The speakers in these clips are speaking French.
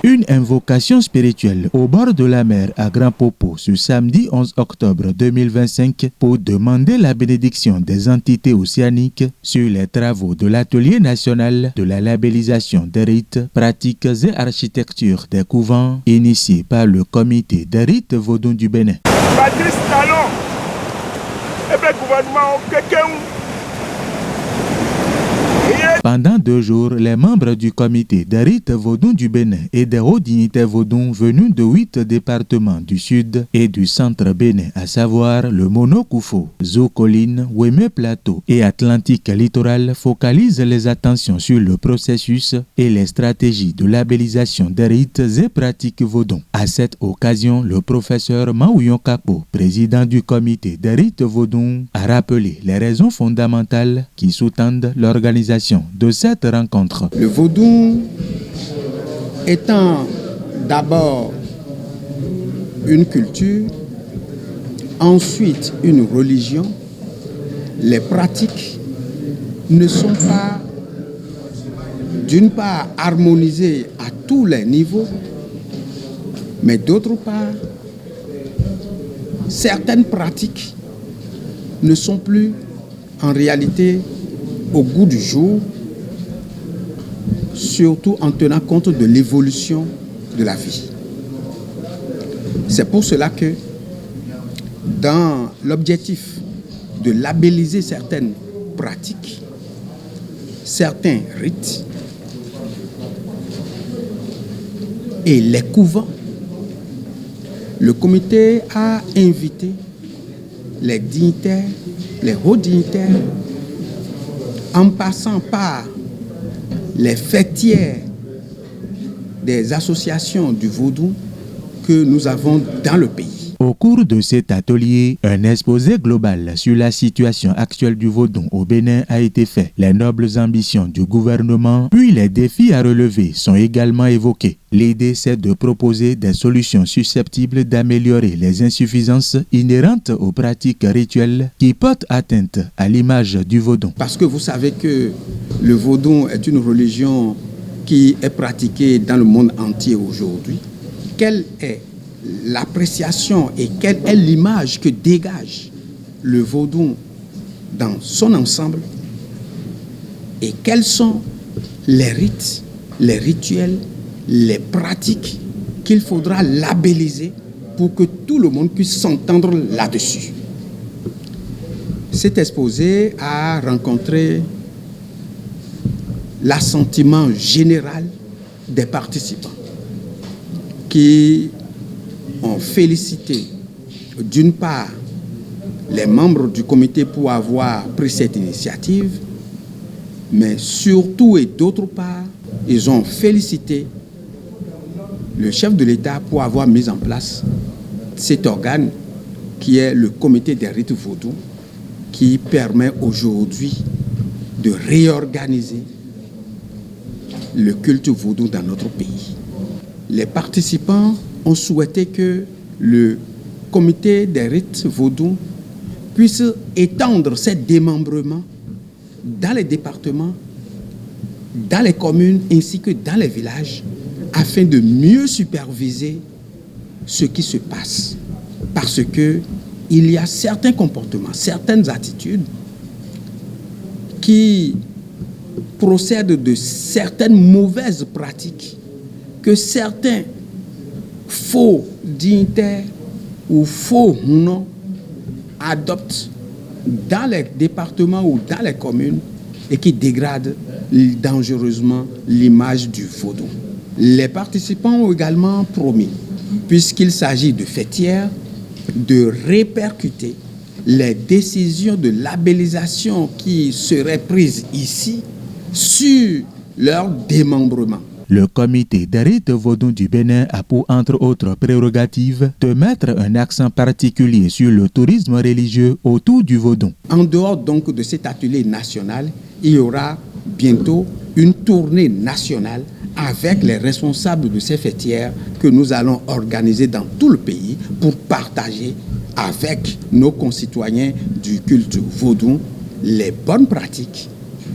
Une invocation spirituelle au bord de la mer à Grand Popo ce samedi 11 octobre 2025 pour demander la bénédiction des entités océaniques sur les travaux de l'Atelier national de la labellisation des rites, pratiques et architecture des couvents initié par le comité des rites vaudou du Bénin. Patrice Talon, et le gouvernement Pendant 2 jours, les membres du comité des rites vaudou du Bénin et des hauts dignitaires vaudou venus de 8 départements du sud et du centre Bénin, à savoir le Mono-Koufo, Zo-Colline, Weme Plateau et Atlantique Littoral, focalisent les attentions sur le processus et les stratégies de labellisation des rites et pratiques vaudou. À cette occasion, le professeur Maouyon Kakpo, président du comité des rites vaudou, a rappelé les raisons fondamentales qui sous-tendent l'organisation de cette rencontre. Le vaudou étant d'abord une culture, ensuite une religion, les pratiques ne sont pas d'une part harmonisées à tous les niveaux, mais d'autre part, certaines pratiques ne sont plus en réalité au goût du jour, surtout en tenant compte de l'évolution de la vie. C'est pour cela que dans l'objectif de labelliser certaines pratiques, certains rites et les couvents, le comité a invité les dignitaires, les hauts dignitaires, en passant par les fêtières des associations du vaudou que nous avons dans le pays. Au cours de cet atelier, un exposé global sur la situation actuelle du vaudou au Bénin a été fait. Les nobles ambitions du gouvernement, puis les défis à relever sont également évoqués. L'idée, c'est de proposer des solutions susceptibles d'améliorer les insuffisances inhérentes aux pratiques rituelles qui portent atteinte à l'image du vaudou. Parce que vous savez que le vaudou est une religion qui est pratiquée dans le monde entier aujourd'hui. Quelle est l'appréciation et quelle est l'image que dégage le vaudou dans son ensemble et quels sont les rites, les rituels, les pratiques qu'il faudra labelliser pour que tout le monde puisse s'entendre là-dessus. Cet exposé a rencontré l'assentiment général des participants qui ont félicité d'une part les membres du comité pour avoir pris cette initiative, mais surtout et d'autre part, ils ont félicité le chef de l'État pour avoir mis en place cet organe qui est le comité des rites vaudou, qui permet aujourd'hui de réorganiser le culte vaudou dans notre pays. Les participants ont souhaité que le comité des rites vaudou puisse étendre ces démembrements dans les départements, dans les communes ainsi que dans les villages afin de mieux superviser ce qui se passe. Parce que il y a certains comportements, certaines attitudes qui procèdent de certaines mauvaises pratiques que certains faux dignitaires ou faux noms adoptent dans les départements ou dans les communes et qui dégradent dangereusement l'image du vaudou. Les participants ont également promis, puisqu'il s'agit de fêtières, de répercuter les décisions de labellisation qui seraient prises ici sur leur démembrement. Le comité des rites vaudou du Bénin a pour, entre autres prérogatives, de mettre un accent particulier sur le tourisme religieux autour du vaudou. En dehors donc de cet atelier national, il y aura bientôt une tournée nationale avec les responsables de ces fêtières que nous allons organiser dans tout le pays pour partager avec nos concitoyens du culte vaudou les bonnes pratiques,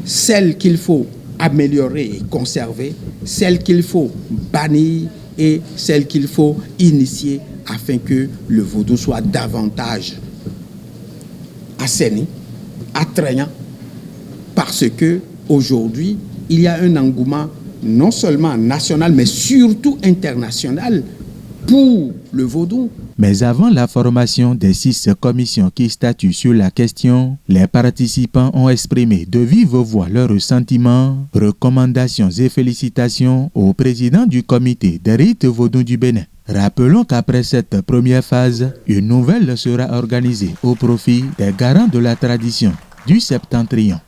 celles qu'il faut améliorer et conserver, celles qu'il faut bannir et celles qu'il faut initier afin que le vaudou soit davantage assaini, attrayant, parce que aujourd'hui, il y a un engouement non seulement national, mais surtout international pour le vaudou. Mais avant la formation des 6 commissions qui statuent sur la question, les participants ont exprimé de vive voix leurs sentiments, recommandations et félicitations au président du comité des rites vaudous du Bénin. Rappelons qu'après cette première phase, une nouvelle sera organisée au profit des garants de la tradition du Septentrion.